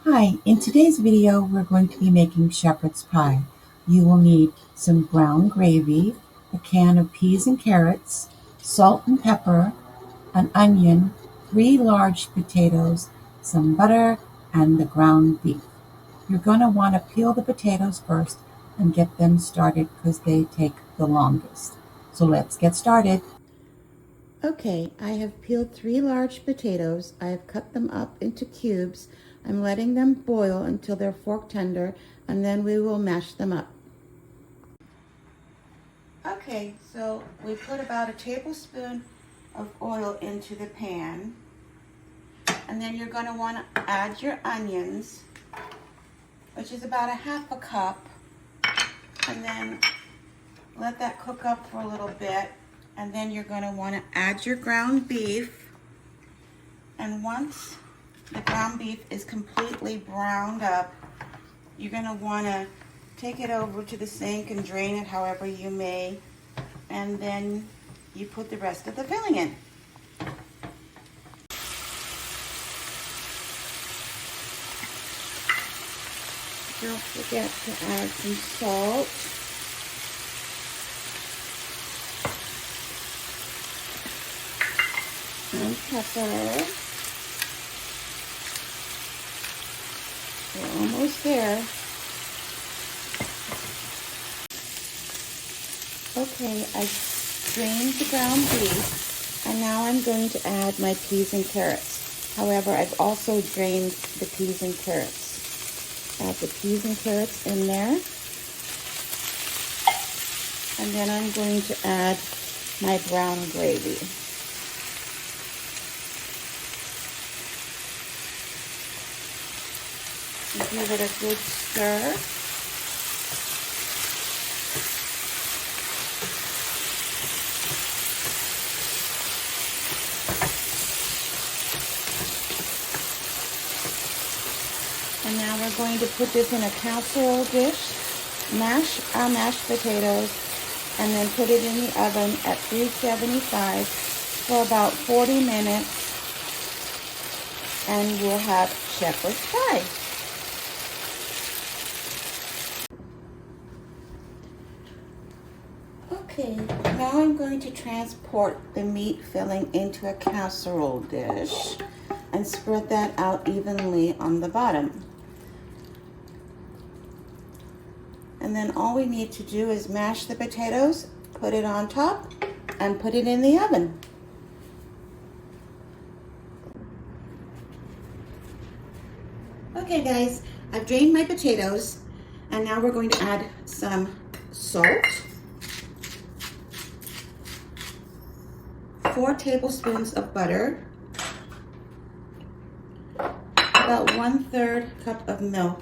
Hi, in today's video we're going to be making shepherd's pie. You will need some brown gravy, a can of peas and carrots, salt and pepper, an onion, 3 large potatoes, some butter, and the ground beef. You're going to want to peel the potatoes first and get them started because they take the longest. So let's get started. Okay, I have peeled 3 large potatoes. I have cut them up into cubes. I'm letting them boil until they're fork tender, and then we will mash them up. Okay, so we put about a tablespoon of oil into the pan, and then you're going to want to add your onions, which is about a half a cup, and then let that cook up for a little bit. And then you're going to want to add your ground beef. And once the ground beef is completely browned up, you're going to want to take it over to the sink and drain it however you may. And then you put the rest of the filling in. Don't forget to add some salt. And pepper. We're almost there. Okay, I drained the ground beef, and now I'm going to add my peas and carrots. However, I've also drained the peas and carrots. Add the peas and carrots in there. And then I'm going to add my brown gravy. Give it a good stir. And now we're going to put this in a casserole dish, mash our mashed potatoes, and then put it in the oven at 375 for about 40 minutes, and we'll have shepherd's pie. Okay, now I'm going to transport the meat filling into a casserole dish and spread that out evenly on the bottom. And then all we need to do is mash the potatoes, put it on top, and put it in the oven. Okay guys, I've drained my potatoes, and now we're going to add some salt, 4 tablespoons of butter, about 1/3 cup of milk,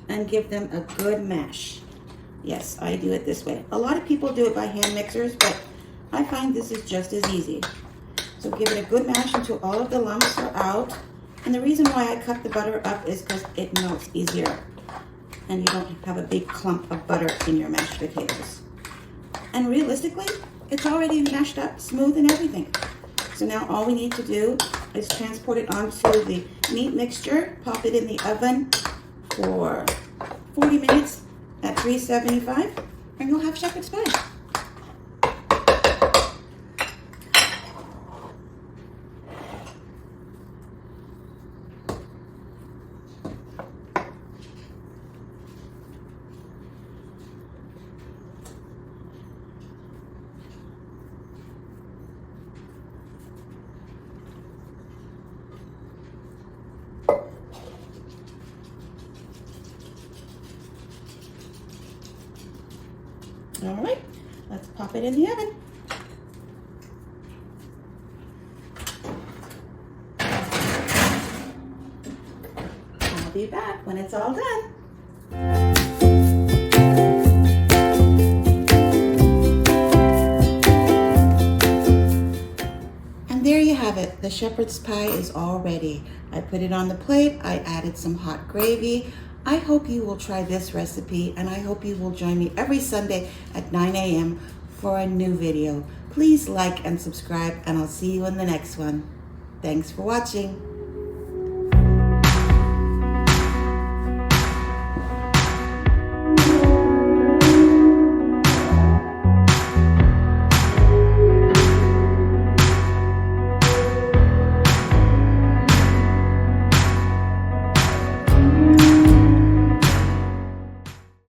and give them a good mash. Yes, I do it this way. A lot of people do it by hand mixers, but I find this is just as easy. So give it a good mash until all of the lumps are out. And the reason why I cut the butter up is because it melts easier, and you don't have a big clump of butter in your mashed potatoes. And realistically, it's already mashed up, smooth and everything. So now all we need to do is transport it onto the meat mixture, pop it in the oven for 40 minutes at 375, and you'll have shepherd's pie. All right, let's pop it in the oven. I'll be back when it's all done. And there you have it. The shepherd's pie is all ready. I put it on the plate. I added some hot gravy. I hope you will try this recipe, and I hope you will join me every Sunday at 9 a.m. for a new video. Please like and subscribe, and I'll see you in the next one. Thanks for watching.